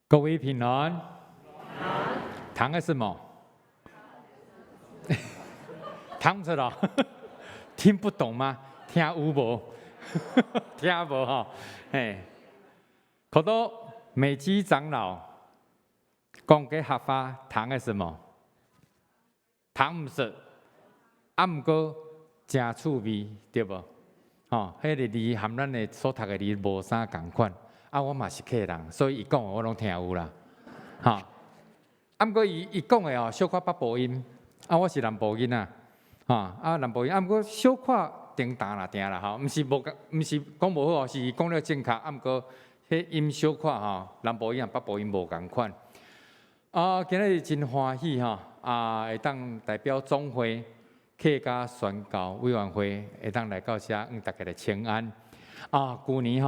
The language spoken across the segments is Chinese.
各位平安。谈的是什么？谈出来，听不懂吗？听有无？听无哈？嘿，可多美基长老讲给合法谈的什么？谈唔熟，毋过真趣味，对不？哦，迄个字含咱的所读的字无啥共款。我嘛是客人，所以伊讲的我拢听有啦。毋过伊讲的哦，小可北部音。我是南部囡仔。南部音，毋过小可叮当啦，定啦，毋是讲无好，是讲了正确。毋过迄音小可南部音啊北部音无共款。今日真欢喜会当代表总会客家宣教委员会会当来到遮，大家来请安。旧年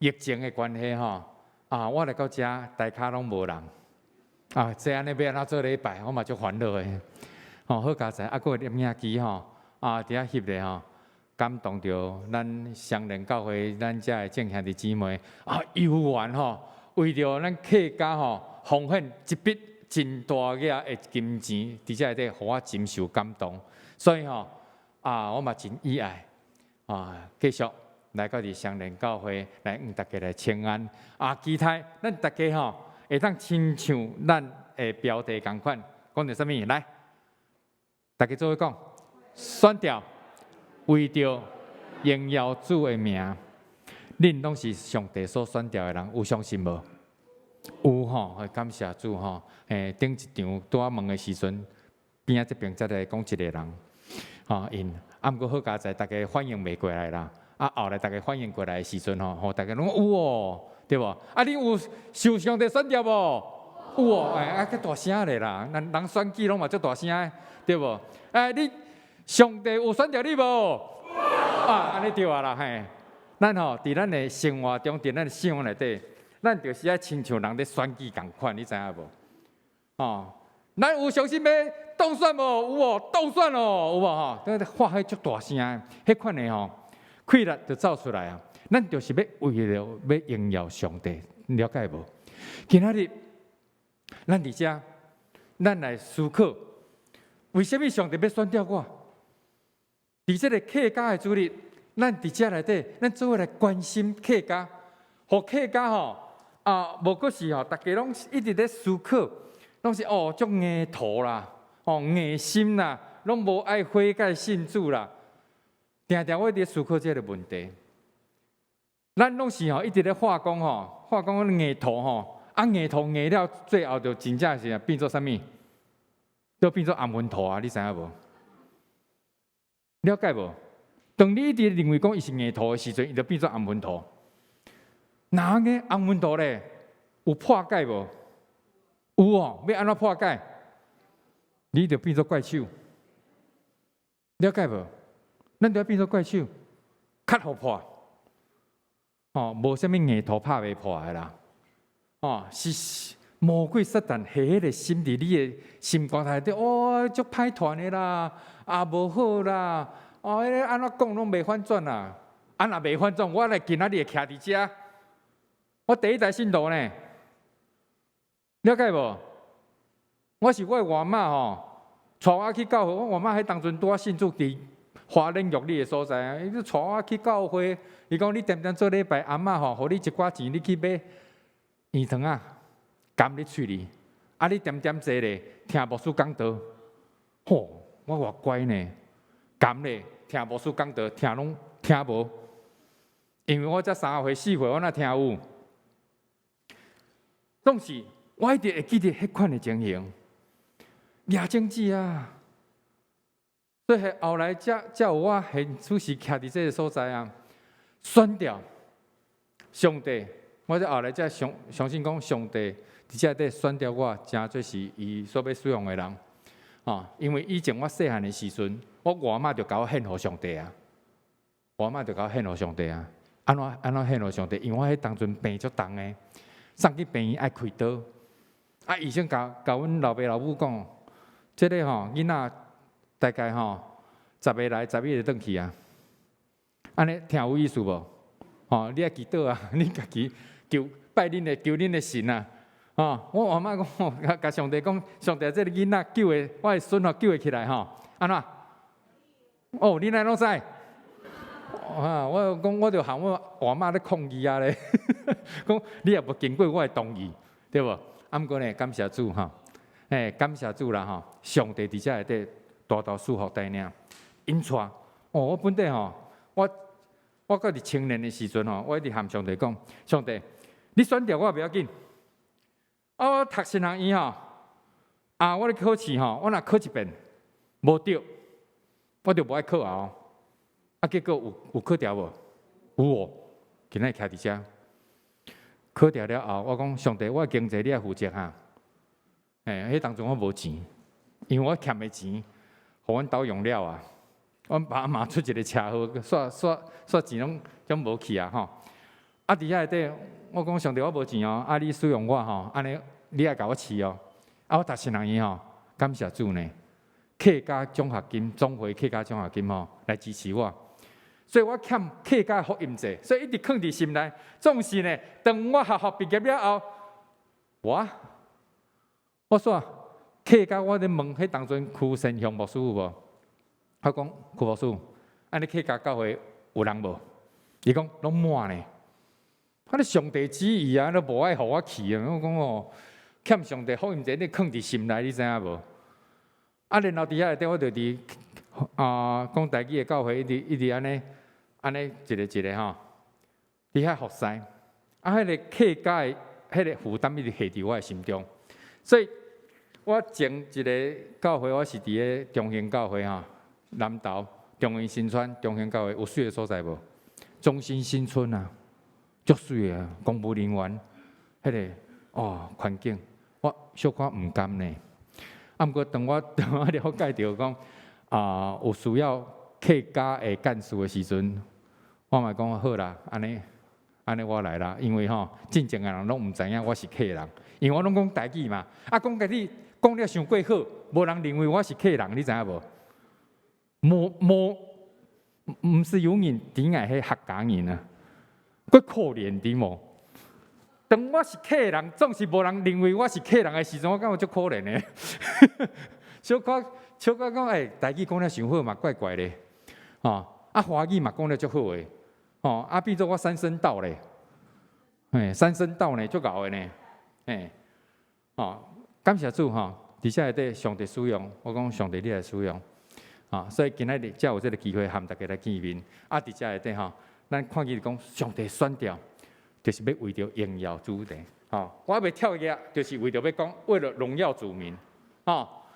疫情的关系我来到遮，大卡拢无人。这安尼要安怎做礼拜，我嘛足烦恼的。好佳哉，还有念影机伫遐翕咧感动着咱双连教会咱遮的正兄弟姊妹有缘为着咱客家奉献一笔真大额的金钱，伫遮内底，互我真受感动。所以我嘛真意爱继续来到伫双连教会来大家来请安。期待咱大家会当亲像咱的标题同款，讲着啥物？来，大家做伙讲，选调为着荣耀主的名，恁拢是上帝所选调的人，有相信无？有感谢主顶一场拄问的时阵，边这边才来讲一个人因毋过好佳哉，大家反应袂过来啦。后来大家反应过来的时阵大家拢有对无？恁有受上帝选调无？有较大声咧啦！人选举拢嘛足大声的，对无？你上帝有选调你无？安尼对啦嘿！咱伫咱的生活中，伫咱的生活内底，咱就是爱亲像人咧选举共款，你知影无？咱有相信要当选无？有无？当选哦，有无？发迄足大声的，迄款的气力就走出来啊！咱就是要为了要荣耀上帝，了解无？今仔日咱伫遮，咱来思考，为什么上帝要选调我？伫这个客家的主日，咱伫遮内底，咱做伙来关心客家，互客家无过是大家拢一直咧思考，拢是足硬头啦，硬心啦，拢无爱悔改信主啦，定定我伫思考这个问题。咱拢是一直咧化工化工硬头硬头硬了，最后就真正是变做啥物？都变做暗昏头啊！你知影无？了解无？当你一直认为讲伊是硬头的时阵，伊就变做暗昏头。哪个暗昏头咧？有破解无？有要安怎破解？你就变做怪手。了解无？咱就要变做怪手，较好破。无啥物硬头拍袂破的啦。是魔鬼撒旦下迄个心伫你的心肝内底，足歹传的啦，无好啦，安怎讲拢袂反转啦。若袂反转，我来今仔日会徛伫遮，我第一代信徒呢，了解无？我是我的外妈带我去教会，我外妈迄当阵拄信主伫花莲玉里的所在，伊就带我去教会。伊讲你点点做礼拜，阿嬷互你一寡钱，你去买圆糖甘你喙里。你点点坐咧，听牧师讲道。我偌乖呢，甘咧听牧师讲道，听拢听无。因为我才3岁4岁，我哪听有？总是我一直会记得迄款的情形，抓政治啊！所以后来才有我现处是徛伫这个所在选调上帝，我后来才相信讲上帝伫遮底选调我，真做是伊所要使用的人因为以前我细汉的时阵，我外妈就甲我献互上帝外妈就甲我献互上帝安怎献互上帝？因为我迄当阵病足重的，送去病院爱开刀。医生甲阮老爸老母讲，这个囡仔大概10个来11个转去安尼听有意思无？你爱祈祷你家己求拜恁的求恁的神我阿嬷讲，甲上帝讲，上帝这个囡仔救的，我的孙救起来安怎？哦，你哪拢知？我讲，我就喊我阿嬷咧抗议咧，讲你也无经过我的同意，对无？毋过呢，感谢主感谢主啦上帝伫遮内底大大祝福带领，因带我本地我搁伫青年的时阵我一直喊上帝讲，上帝，你选调我不要紧，我读神学院我咧考试我若考一遍无对，我就无爱考结果有考调无？有哦，今仔徛伫遮，考调了后，我讲上帝，我经济你要负责迄当中我无钱，因为我欠的钱，互阮兜用了阮爸妈出一个车祸，煞钱拢无去伫遐内底，我讲上帝，我无钱你使用我安尼你爱甲我饲我读神学院感谢主呢，客家奖学金，总会客家奖学金来支持我。所以我欠客家福音债，所以一直藏伫心内。总是呢，当我学校毕业了后，我说客家，我咧问迄当阵区神向牧师有无？我讲区牧师，安尼客家教会有人无？伊讲拢满呢。咧上帝旨意都无爱互我去我讲欠上帝福音债，你藏伫心内，你知影无？然后伫遐内底，我就伫讲台语的教会，一直安尼一个伫遐服侍，迄个客家的迄个负担一直下伫我的心中，所以我前一个教会，我是伫咧中兴教会南投中兴新村中兴教会有水的所在无？中兴新村足水的公务人员，迄个环境，我小可毋甘呢。毋过当我了解到讲有需要客家的干事的时阵，我嘛讲好啦，安尼我来啦，因为真正的人拢毋知影我是客人，因为我拢讲台语嘛，讲台语讲了伤过好，无人认为我是客人，你知影无？毋是有人顶爱迄客家人佫可怜的无？当我是客人，总是无人认为我是客人的时阵，我感觉足可怜的。小可讲台语讲了伤好嘛，怪怪的。华语嘛讲了足好的。变做我三声道咧。三声道呢足够的呢。感谢主伫遮内底上帝使用，我讲上帝你来使用。所以今仔日才有这个机会和大家来见面。伫遮内底咱看见讲上帝选调。就是要为着荣耀主题，我要跳跃，就是为着要讲，为了荣耀主名，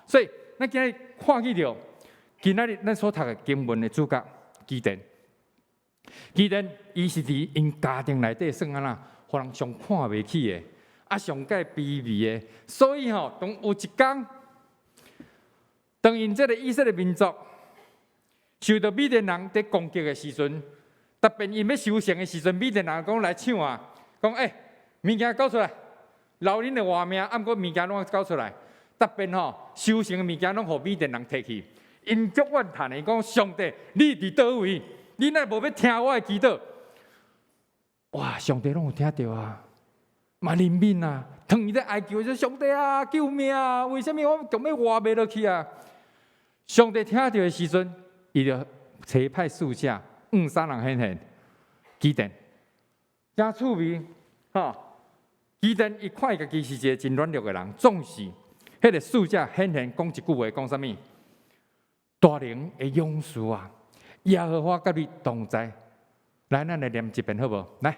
所以咱今日看见着，今仔日咱所读的经文的主角基甸，伊是伫因家庭内底算安那，互人上看袂起的，上介卑微的，所以当有一天，当因这个以色列民族受到米甸人伫攻击的时阵。特别因要收成的时阵，米甸人讲来抢讲物件交出来，留恁的活命，过物件拢交出来。特别收成的物件拢互米甸人摕去，因足怨叹的讲：上帝，你伫倒位？你乃无要听我的祈祷？哇！上帝拢有听到嘛怜悯疼伊在哀求说：上帝救命为什么我强要活袂落去上帝听到的时阵，伊就差派使者。3人显基甸，真趣味基甸一看家己是一个真软弱的人，总是迄个使者显讲一句话，讲啥物？大能的勇士耶和华甲你同在。来，咱来念一遍好无？来，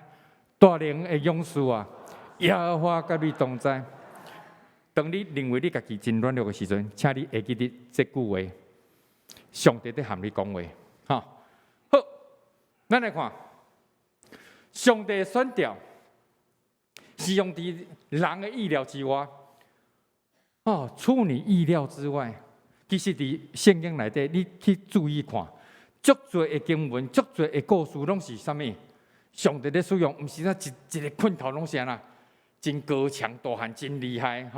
大能的勇士耶和华甲你同在。当你认为你家己真软弱的时阵，请你会记得这句话，上帝在和你讲话咱来看，上帝选调是用伫人的意料之外，出你意料之外。其实伫圣经内底，你去注意看，足多的经文，足多的故事，拢是啥物？上帝咧使用，毋是一个困头，拢是安那真高强大汉，真厉害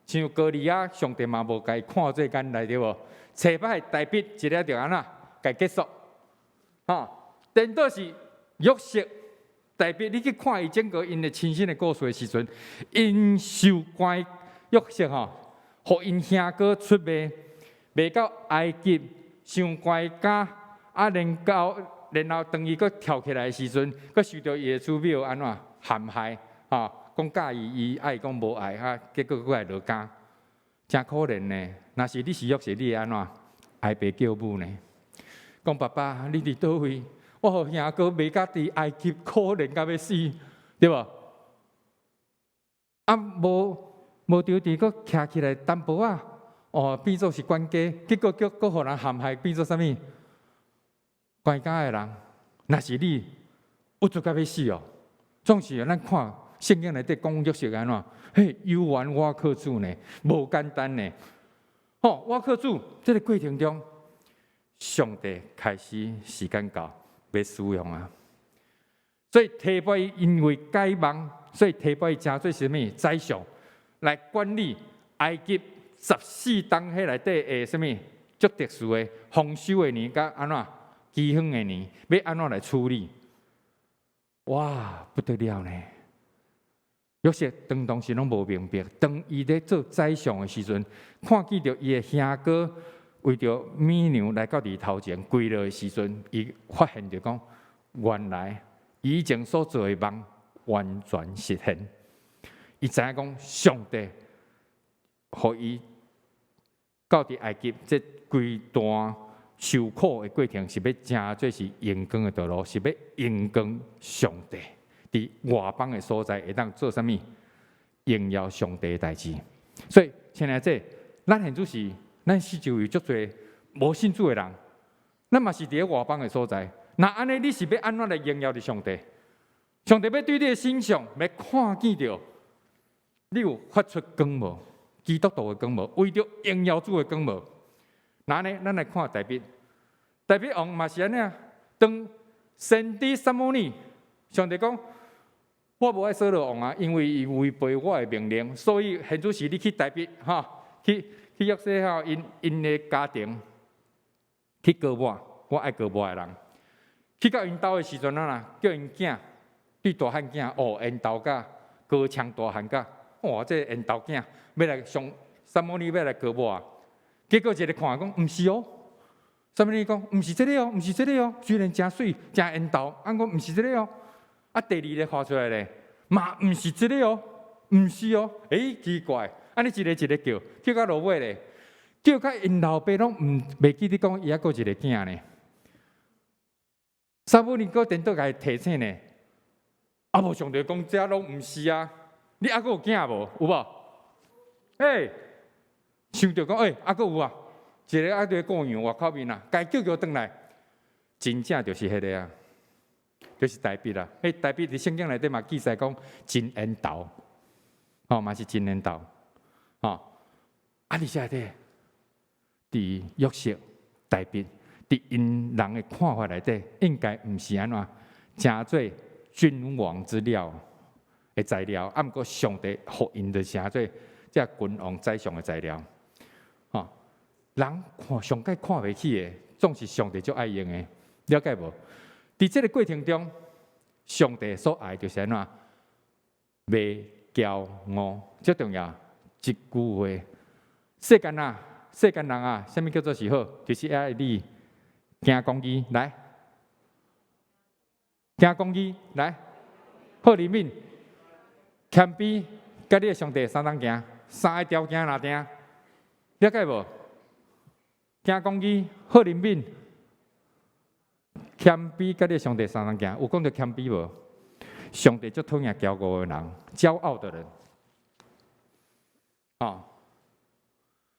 像哥利亚，上帝嘛无甲伊看做简单对无？找摆大笔一个就安那，甲结束颠倒是约瑟代表你去看伊整个因的亲身的故事的时阵，因受关约瑟吼，互因兄哥出卖到埃及，上关家，然后当伊佫跳起来的时阵，佫受到伊的祖庙安怎陷害，讲介意伊爱讲无爱，结果佫来落监，真可怜呢。若是你是约瑟，你会安怎哀爸叫母呢？讲爸爸，你伫倒位？我互兄哥卖甲伫埃及，可怜甲要死，对无？无着伫佫徛起来淡薄仔，变做是管家，结果佫互人陷害，变做啥物？管家的人，若是你，有做甲要死哦。总是咱看圣经内底讲约瑟安怎？嘿，有完我靠主呢，无简单呢。我靠主，这个过程中，上帝开始时间到。要使用啊，所以提拔伊因为解梦，所以提拔伊真做什么宰相来管理埃及14档迄内底的什么足特殊的丰收的年，甲安怎饥荒的年，要安怎来处理？哇，不得了呢！约瑟当时拢无明白，当伊咧做宰相的时阵，看见着伊的兄哥。为着绵牛来到伊头前跪落的时阵，伊发现着讲，原来以前所做的梦完全实现。伊知影讲，上帝互伊到伫埃及这规段受苦的过程，是要真做是荣光的道路，是要荣光上帝伫外邦的所在会当做啥物？荣耀上帝的代志。所以，亲爱者，咱现主是。咱四周有足侪无信主的人，咱嘛是伫咧外邦的所在。那安尼，你是要安怎来荣耀着上帝？上帝要对你的心上，要看见着你有发出光无？基督徒的光无？为着荣耀主的光无？那呢，咱来看大卫。大卫王嘛是安尼啊。当先知撒母耳，上帝讲：我无爱扫罗王啊，因为伊违背我的命令，所以现主是你去大卫去约瑟因的家庭去告我爱告我的人，去到因兜的时阵叫因囝对大汉囝因兜甲高枪大汉甲，这因兜囝要来上撒母耳要来告我啊！结果一个看讲，毋是哦，撒母耳讲毋是这个哦，毋是这个哦，居然真水真因兜，讲毋是这个哦，第二个画出来咧，嘛毋是这个哦，毋是哦，奇怪。安尼一个叫到落尾咧，叫到因老爸拢袂记得讲伊还阁一个囝呢。撒母耳阁颠倒甲伊提醒呢，无上帝讲这拢毋是啊，你还阁有囝无？有无？想着讲还阁有啊，一个在顾羊外口面啊，该叫转来，真正就是迄个啊，就是大卫啦。大卫伫圣经内底嘛记载讲真缘投，嘛是真缘投。而且咧，伫约瑟、大卫，伫因人的看法内底，应该毋是安怎真做君王之料的材料，毋过上帝互因的真做这君王宰相的材料。人看上界看袂起的，总是上帝最爱用的，了解无？伫这个过程中，上帝所爱就是安怎袂骄傲，最重要。一句话，世间人啊，什么叫做是好？就是爱你行公义来，行公义来，好人民，谦卑，甲你的上帝相当行，三个条件哪定？了解无？行公义，好人民，谦卑，甲你的上帝相当行。有讲到谦卑无？上帝最讨厌骄傲的人，骄傲的人。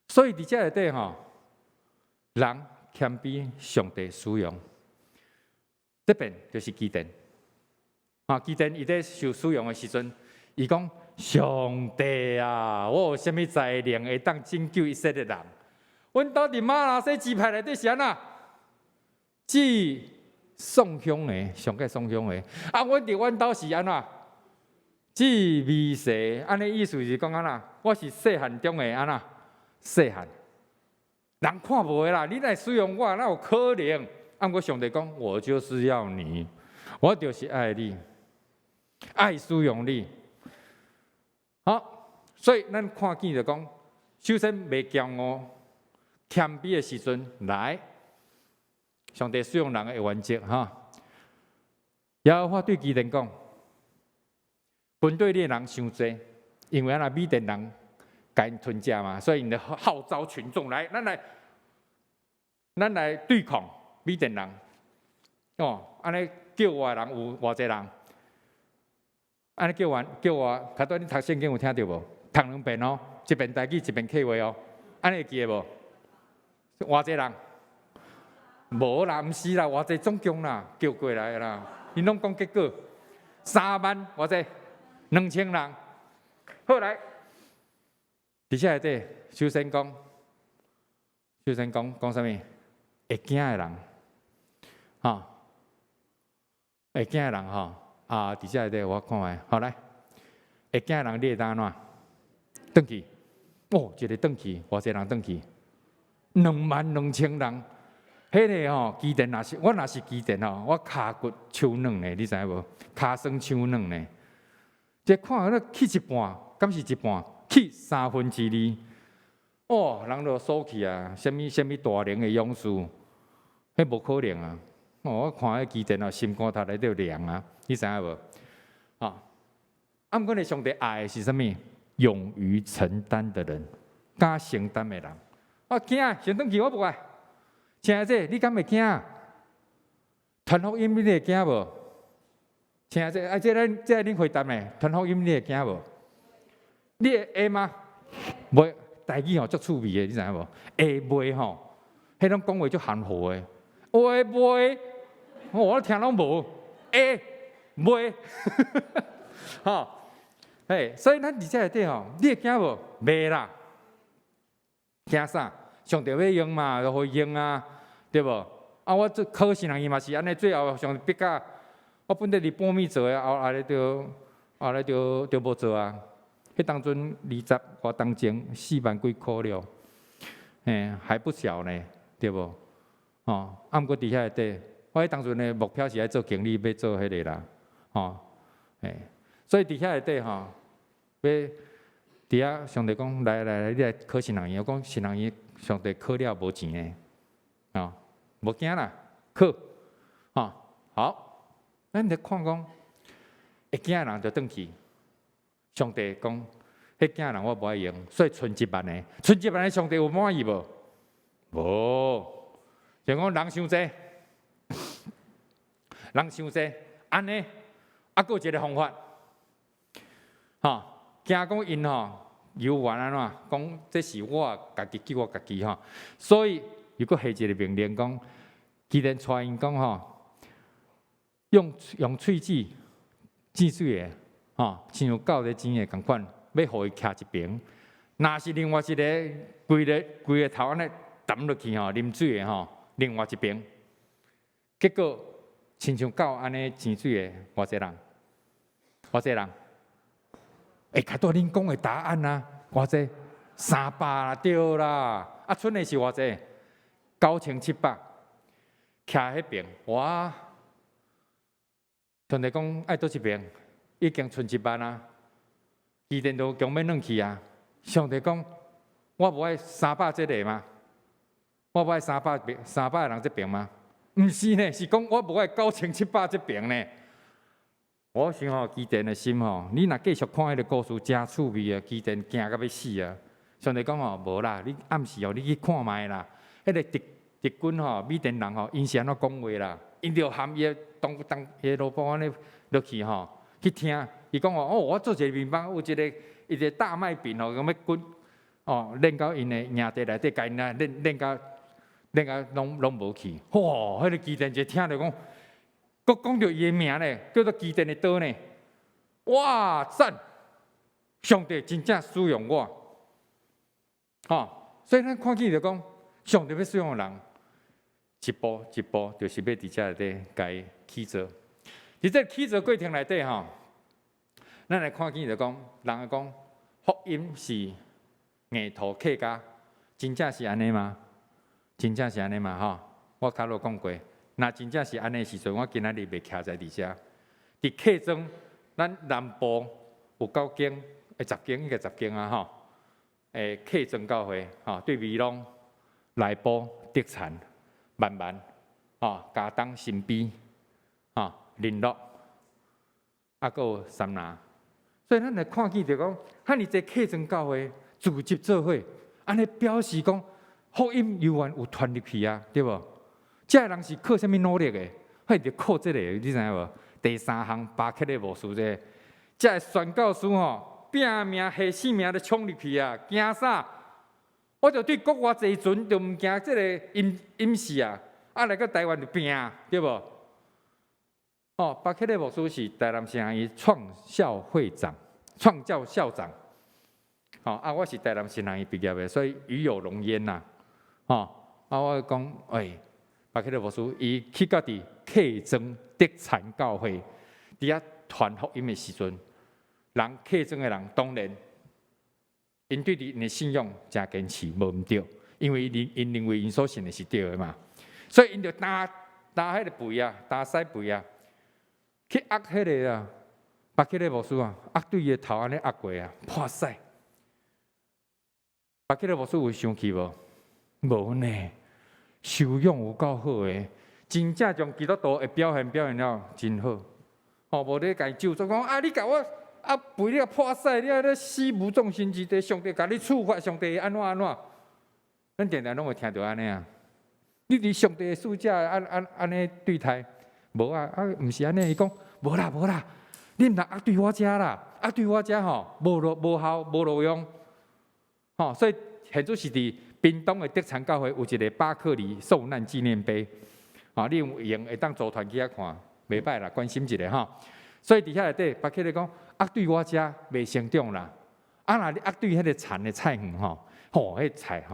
所以伫遮内底人谦卑，上帝使用，这边就是基甸。基甸伊在受使用的时阵，伊讲：上帝啊，我有啥物才能会当拯救以色列人？阮到伫马拉西支派内底是安怎？只送香的，上界送香的。阮伫阮兜是安怎？只微细，安尼意思是讲安怎？我是细汉中的安怎？细汉，人看无的啦，你来使用我，那有可能？按我上帝讲，我就是要你，我就是爱你。爱使用你。好，所以咱看见就讲，首先袂骄傲、谦卑的时阵来，上帝使用人的原则哈。耶和华对基甸讲：军队里的人伤多，因为那米甸人甲因吞食嘛，所以因就号召群众来，咱来对抗米甸人。哦，安尼叫我的人有偌济人？安尼叫我，较多你读圣经有听到无？读两遍哦，一遍台语，一遍客话哦。安尼会记得无？偌济人？无啦，毋是啦，偌济总共啦，叫过来的啦。因拢讲结果，3万偌济，2000人。后来，伫遮内底，首先讲啥物？会惊的人，哈，会惊的人哈。伫遮内底我看下，好来，会惊的人你会当安怎？转去，哦，一个转去，偌济人转去，22000人。迄个吼，基甸我若是基甸吼，我骹骨手软呢，你知影无？骹酸手软呢。这看那去一半，敢是一半？去2/3。哦，人就数去啊，什么大能的勇士，迄无可能啊！哦，我看迄基甸啊，心肝头内底凉啊，你知影无？啊，毋过咧，上帝爱的是啥物？勇于承担的人，敢承担的人。我惊，先转去，我不爱。亲爱者，你敢会惊？传福音你会惊无？亲爱者，这恁回答呢？传福音你会惊无？你会吗？袂，台语吼足趣味的，你知影无？会袂吼？迄种讲话足含糊的，会袂？我听拢无，会袂？吼，嘿，所以咱伫遮内底吼，你会惊无？袂啦，惊啥？上帝要用嘛，就互伊用啊，对无？啊，我做考试人伊嘛是安尼，最后上逼甲我本来伫半暝做的，后来就无做啊。迄当阵20多当前4万几箍了，还不小呢，对无？哦，啊，毋过伫遐内底，我迄当阵的目标是爱做经理，要做迄个啦，哦，所以伫遐内底吼，要伫遐上帝讲来，你来考新人院，我讲新人院上帝考了无钱的，啊，无惊啦，考，啊，好，咱来看讲，会惊的人就转去。上帝讲，迄惊人我无爱用，所以剩1万个。剩1万个，上帝有满意无？无，就讲人伤济，人伤济，安尼，还佫有一个方法，吼，惊讲因吼犹原安怎？讲这是我家己救我家己吼，所以如果下一个命令讲，既然带因讲吼，用喙治水的。像狗咧钱的共款，要互伊徛一边。若是另外一个规个头安尼抌落去吼，啉水的吼，另外一边。结果亲像狗安尼钱水的，偌济人？会较多恁讲的答案啊？偌济？300啦，对啦。啊，剩的是偌济？9700。徛迄边，哇！上帝讲爱倒一边。已经剩1万啊，基甸都强要软去啊！上帝讲，我无爱300这个吗？我无爱300个人这边吗？毋是呢，是讲我无爱9700这边呢。我想吼，基甸的心吼，你若继续看迄个故事，真趣味啊！基甸惊到要死啊！上帝讲吼，无啦，你暗时吼，你去看卖啦。迄个敌军吼，米甸人吼，因是安怎讲话啦？因着含伊当迄萝卜安尼落去吼。去听，伊讲哦，我做一个面包，有一个大麦饼哦，咁要滚哦，练到因的营地内底，甲因练到拢无去。哇，迄个基甸就听着讲，佮讲着伊的名咧，叫做基甸的刀呢。哇，赞！上帝真正使用我，所以咱看见就讲，上帝要使用人，一步一步，就是要伫遮内底甲伊起做。伫这起做过程内底吼，咱来看见就讲，人会讲福音是硬土客家，真正是安尼吗？真正是安尼吗？吼，我较早讲过，若真正是安尼时阵，我今仔日袂徛在伫遮，伫客庄咱南部有9间，10间应该10间啊吼。客庄教会吼，对美浓、内埔、德产、万万嘉东、新边林乐，还有三拿。所以咱来看见着讲，遐尼济客庄教会聚集做伙，安尼表示讲福音犹原有传入去啊，对无？这人是靠什么努力的？迄就靠这个，你知影无？第3项巴克的牧师这宣教师拼命下性命咧冲入去啊！惊啥？我就对国外坐船，就毋惊这个隐士啊！来到台湾就拼，对无？巴克的牧师是台南城伊创教校长。我是台南新人毕业的，所以与有荣焉呐。我讲，巴克的牧师伊去到伫客庄德产教会，伫遐传福音的时阵。人客庄的人当然，因对因的信仰真坚持，无毋对，因为因认为因所信的是对的嘛，所以因就打迄个肥啊，打屎肥啊，去压迄个啊，巴克的牧师啊，压对伊的头安尼压过啊，破屎。巴克的牧师有生气无？无呢，修养有够好诶，真正将基督徒的表现了真好。无咧甲伊咒诅讲你甲我。陪你破屎，你咧死无葬身之地，上帝甲你处罚，上帝安怎？咱常常拢会听到安尼啊！你伫上帝的使者安尼对待，无毋是安尼。伊讲无啦，你毋通压对我遮啦，压对我遮无效无路用。所以现在是伫屏东的德产教会有一个巴克利受难纪念碑，你有闲会当组团去遐看，袂歹啦，关心一下所以伫遐内底，巴克利讲。压对我遮袂成长啦，若你压对迄个田的菜园迄菜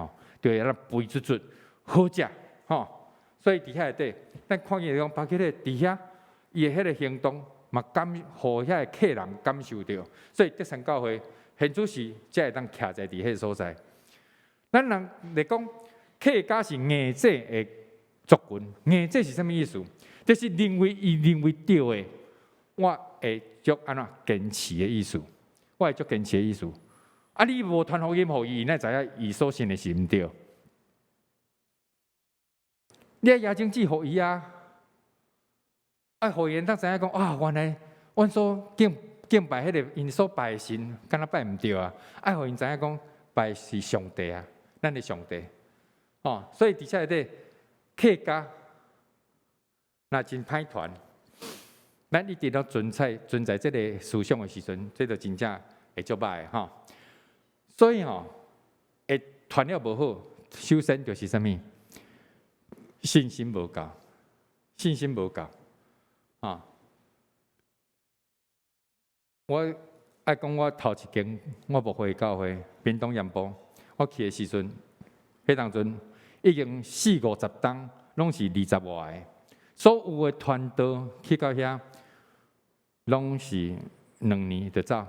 就会让肥出好食所以伫遐内底，咱看见讲巴克咧伫遐，伊的迄个行动嘛互遐个客人感受到，所以德产教会现主是才会当徛在伫迄个所在。咱人来讲，客家是硬者的族群，硬者是啥物意思？就是认为对的，我会足安怎坚持的意思，我会足坚持的意思。你无传福音互伊，哪知影伊所信的是毋对？你要亚经济互伊互伊当知影讲原来阮所敬拜迄个因所拜的神，敢若拜毋对啊！互因知影讲拜是上帝啊，咱的上帝所以伫遮内底客家若真歹传。咱一直都存在这个思想的时阵，这就真正会足歹所以会传了无好，首先就是啥物？信心无够，我爱讲我头一间我牧会教会屏东盐埔，我去的时阵，迄当阵已经40-50档，拢是20外的，所有的团队去到遐。拢是2年就走，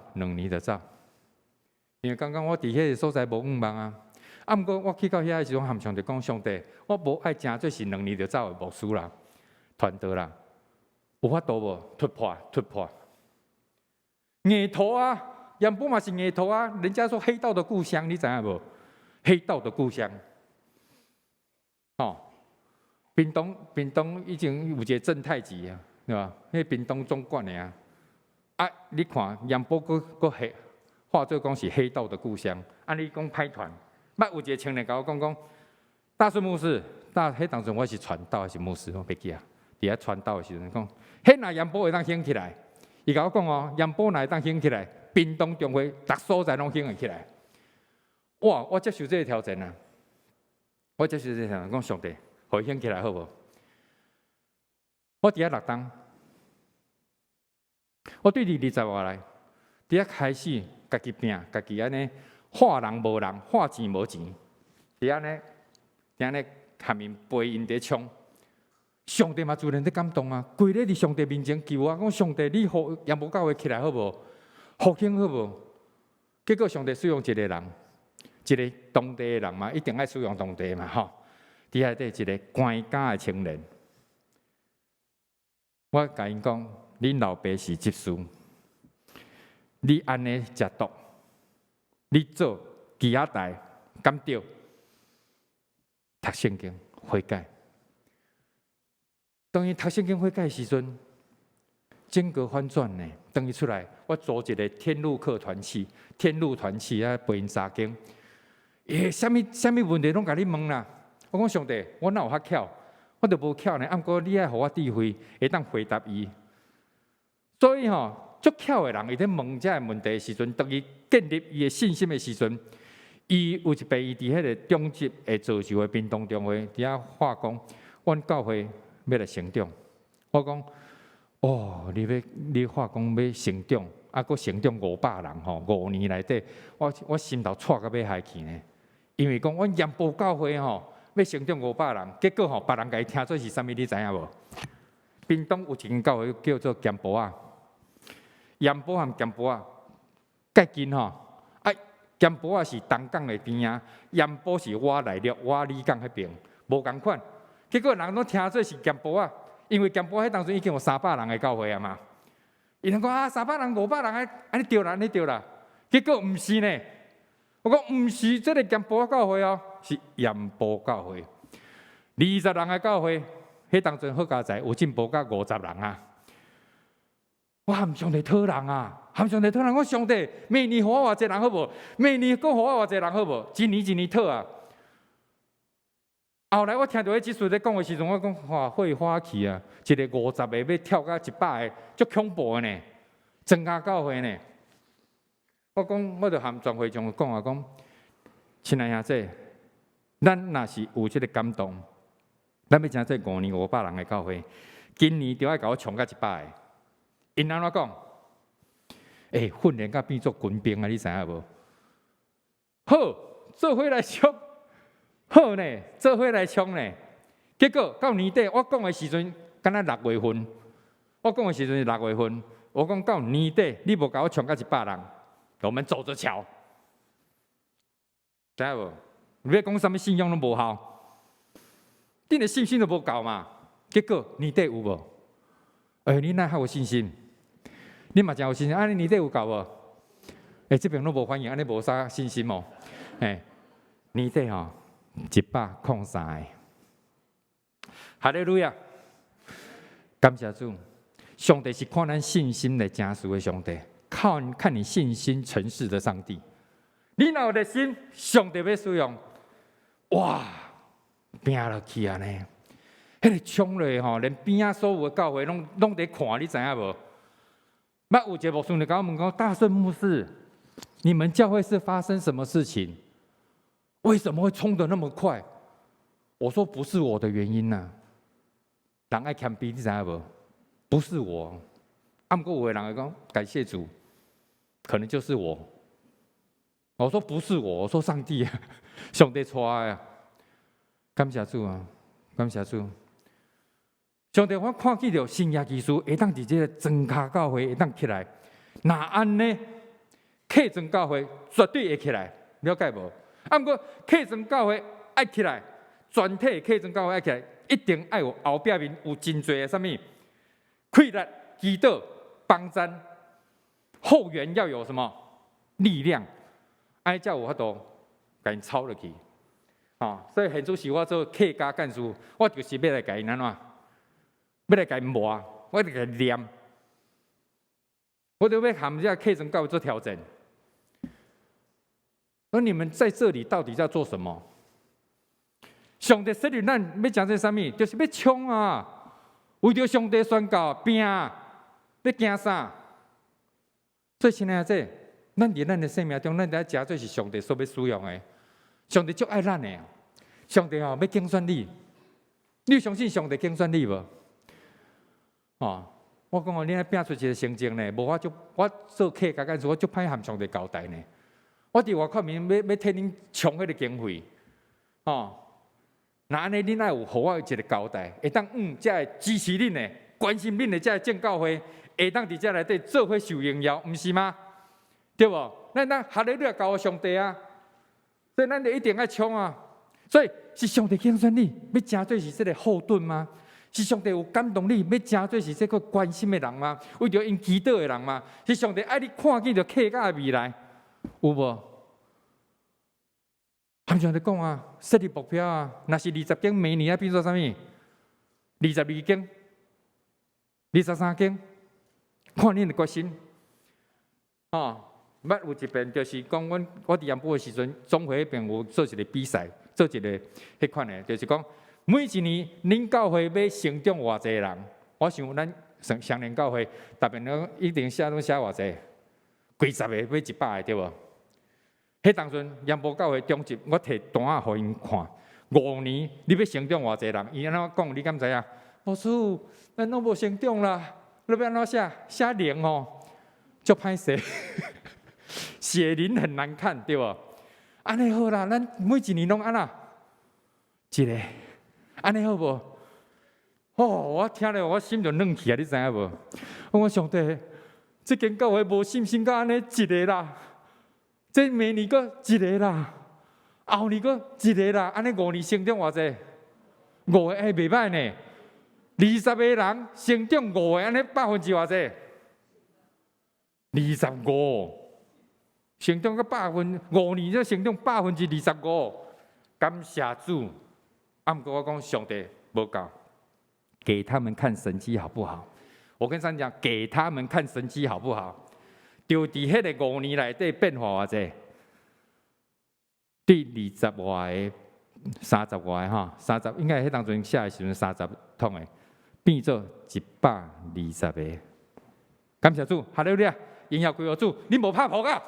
因为刚刚我伫迄个所在无5万啊。毋过我去到遐的时阵，含上帝讲上帝，我无爱真做是2年就走的牧师啦、团队啦，有法度无？突破。硬头啊，盐埔嘛是硬头啊，人家说黑道的故乡，你知影无？黑道的故乡，屏东已经有一个正太子啊，对吧？迄屏东总管的你看盐埔佫黑，化作讲是黑道的故乡。你讲歹传，有一个青年甲我讲，大顺牧师，迄当阵我是传道还是牧师，我袂记啊。伫遐传道的时阵讲，迄若盐埔会当兴起来，伊甲我讲盐埔若会当兴起来，屏东中会逐所在拢兴会起来。哇！我接受这个挑战啊！讲上帝，互伊兴起来好无？我伫遐6档。我对20外来，伫遐开始家己拼，家己安尼化人无人，化钱无钱，伫安尼下面陪因伫冲，上帝嘛自然在感动啊！跪咧伫上帝面前求我，讲上帝，你互盐埔教会起来好无？复兴好无？结果上帝使用一个人，一个当地的人嘛，一定爱使用当地嘛吼。伫遐底一个关家的青年，我甲因讲。恁老爸是执事，你安尼食毒，你做鸡仔代，敢对？读圣经悔改。当伊读圣经悔改的时阵，经过翻转呢，等伊出来，我组一个天路客团契，天路团契啊，背因查经。什么问题拢甲你问啦？我讲上帝，我哪有遐巧？我都无巧呢。按过你爱互我智慧，会当回答伊。所以吼，足巧的人，伊咧问这个问题的时阵，当伊建立伊的信心的时阵，伊有一遍伊伫迄个中级的造就的便当中会，伫遐话讲，阮教会要来成长。我讲，哦，你话讲要成长，啊，佫成长500人吼，5年内底，我心头错到要害去呢。因为讲阮盐埔教会吼，要成长500人，结果吼别人甲伊听做是啥物，你知影无？屏东有一间教会叫做咸埔啊，盐埔和咸埔啊，介近吼。咸埔啊是东港的边啊，盐埔是我内陆、我里港迄边，无共款。结果人拢听做是咸埔啊，因为咸埔迄当阵已经有300人的教会啊嘛。伊人讲啊，300人、500人，安尼对啦，安尼对啦。结果毋是呢，我讲毋是这个咸埔教会哦，是盐埔教会。20人的教会，迄当阵好佳哉有进步到50人啊。我含上帝讨人啊！含上帝讨人，我上帝明年互我偌济人好无？明年佫互我偌济人好无？一年一年讨啊！后来我听到迄技术在讲的时阵，我讲哇，会花去啊！一个50个要跳到100个，足恐怖的呢！增加教会呢？我讲，我就含全会长讲啊，讲，亲爱兄弟，咱若是有这个感动，咱要成做5年500人的教会，今年就要甲我冲到100个。因安怎讲？训练甲变作军兵啊！你知影无？好，做伙来冲，好呢，做伙来冲呢。结果到年底，我讲的时阵，敢若6月份，我讲的时阵是6月份。我讲到年底，你无甲我冲到100人，我们走着瞧。知影无？你要讲什么信仰都无效，你的信心都无够嘛。结果年底有无？你哪还有信心？你嘛真有信心，安尼年底有够无？这边拢无反应，安尼无啥信心哦。年底吼103个，哈利路亚！感谢主，上帝是看咱信心来加持的上帝，看你信心成事的上帝。你若有热心，上帝要使用，哇，拼落去啊呢！迄个冲落吼，连边仔所有的教会拢在看，你知影无？捌有一个牧师就甲我问讲：“大圣牧师，你们教会是发生什么事情？为什么会冲得那么快？”我说：“不是我的原因呐、人爱谦卑，你知影无？不是我。不过有的人会讲感谢主，可能就是我。我说不是我，我说上帝啊，上帝带啊，感谢主啊，感谢主。上帝，我看见着新约技术会当伫这个庄脚教会会当起来，那安呢？客庄教会绝对会起来，了解无？不过客庄教会爱起来，全体客庄教会爱起来，一定爱有后壁面有真侪的什么溃烂、祈祷、帮赞，后援要有什么力量？安尼才有法度甲因抄落去。所以现主是我做客家干事，我就是要来甲因安怎？要来甲因磨，我来甲因念，我就要含这客庄教会做调整。而你们在这里到底在做什么？上帝设立咱要讲这啥物？就是要冲啊！为着上帝宣告拼，要惊啥？所以亲爱的，咱伫咱的生命中，咱在食做是上帝所要使用的。上帝足爱咱的，上帝要竞选你，你相信上帝竞选你无？我讲你爱拼出一个成绩呢，无我做客家干事，我足歹含上帝交代呢。我伫外口面要替恁冲迄个经费，那安尼恁爱有互我一个交代，会当才会支持恁的，关心恁的，才会建教会，会当伫遮内底做伙受荣耀，毋是吗？对无？咱哈利路亚交上帝啊！所以咱就一定爱冲啊！所以是上帝拣选你，要真做是这个后盾吗？是上帝有感动你，要真做是这个关心的人吗？为着因祈祷的人吗？是上帝爱你看见着客家的未来，有无？含上帝讲啊，设立目标啊，若是20间，明年要变做啥物？22间、23间，看恁的决心。捌有一遍就是讲，我伫南部的时阵，总会迄边有做一个比赛，做一个迄款的，就是讲每一年恁教会要成长偌济人，我想咱双年教会，逐遍拢一定写偌济，几十个要100个对无？迄当阵南部教会中级，我摕单仔互因看，5年你要成长偌济人？伊安怎讲？你敢知影？牧师，咱拢无成长啦，你要安怎写零哦，足歹势。血淋很难看，对无？安尼好啦，咱每一年拢安那一个，安尼好无？我听了我心就软去啊！你知影无？我讲上帝，这间教会无信心到安尼一个啦，这明年阁一个啦，后年阁一个啦，安尼5年成长偌济？5个袂歹呢，20个人成长5个，安尼50%偌济？25。成长到5年，才成长25%，感谢主。不过我讲上帝无够，给他们看神迹好不好？我跟上讲，给他们看神迹好不好？就伫迄个5年内底变化偌济，对20外个、30外个30应该迄当阵写的时阵30通的，变做120个。感谢主，哈利路亚！荣耀归乎主，你无拍破啊！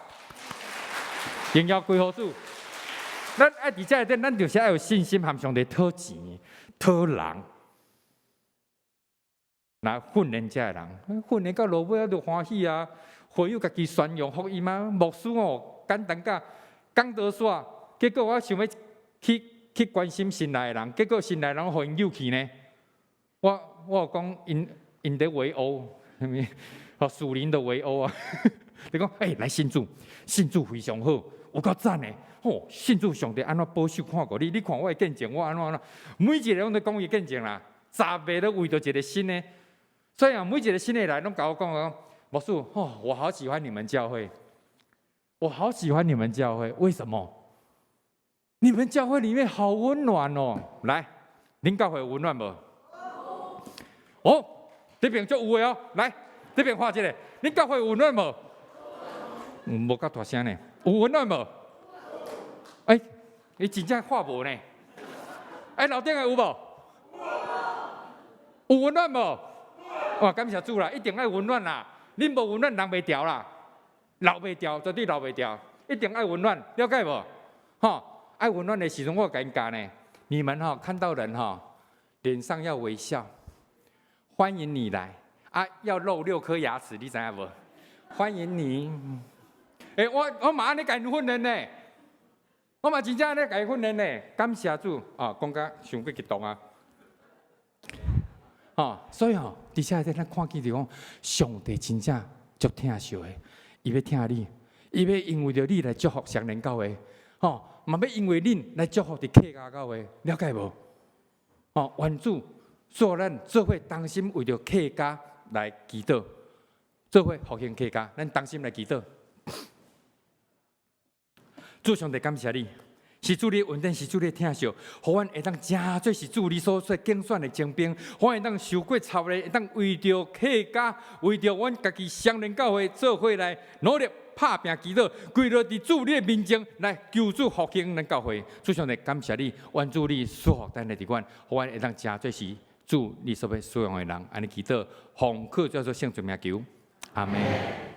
荣耀归乎主，咱爱伫遮内底，咱就是要有信心，含上帝讨钱、讨人，来训练遮人，训练到落尾就欢喜啊！会有家己宣扬福音吗？牧师简单甲讲多煞，结果我想要去关心新来的人，结果新来的人互因诱去呢。我有讲因在围殴，属灵的围殴啊！你讲，来信主非常好。有够赞的，信主上帝安怎保守看过你？你看我的见证，我安怎？每一个人都讲伊见证啦，10个都为着一个新的，所以每一个新的来拢甲我讲牧师，我好喜欢你们教会，我好喜欢你们教会，为什么？你们教会里面好温暖哦！来，恁教会有温暖无？这边就有的哦，来，这边画一个，恁教会有温暖无？无够大声呢，有温暖无？你真正画无呢？楼顶的有无？有温暖无？哇，感谢主啦，一定爱温暖啦！恁无温暖，人袂调啦，留袂调，绝对留袂调，一定爱温暖，了解无？爱温暖的时阵，我甲因教呢，你们看到人脸上要微笑，欢迎你来要露6颗牙齿，你知影无？欢迎你。我嘛安尼甲因训练呢，我嘛真正安尼甲因训练呢。感谢主讲甲伤过激动啊！所以伫遮内底咱看见着讲，上帝真正足疼惜的，伊要疼你，伊要因为着你来祝福双年教会，嘛要因为恁来祝福伫客家教会，了解无？愿主做咱做伙同心为着客家来祈祷，做伙复兴客家，咱同心来祈祷。主上帝感谢你，是主你恩典，是主你疼惜，互阮会当真做是主你所竞选的精兵，互阮会当受过操练，会当为着客家，为着阮家己双年教会做伙来努力拍拼祈祷，跪落伫主你的面前来求主复兴咱教会。主上帝感谢你，愿主你赐福咱的地方，互阮会当真做是主你所要使用的人，安尼祈祷，奉靠叫做圣主名求，阿门。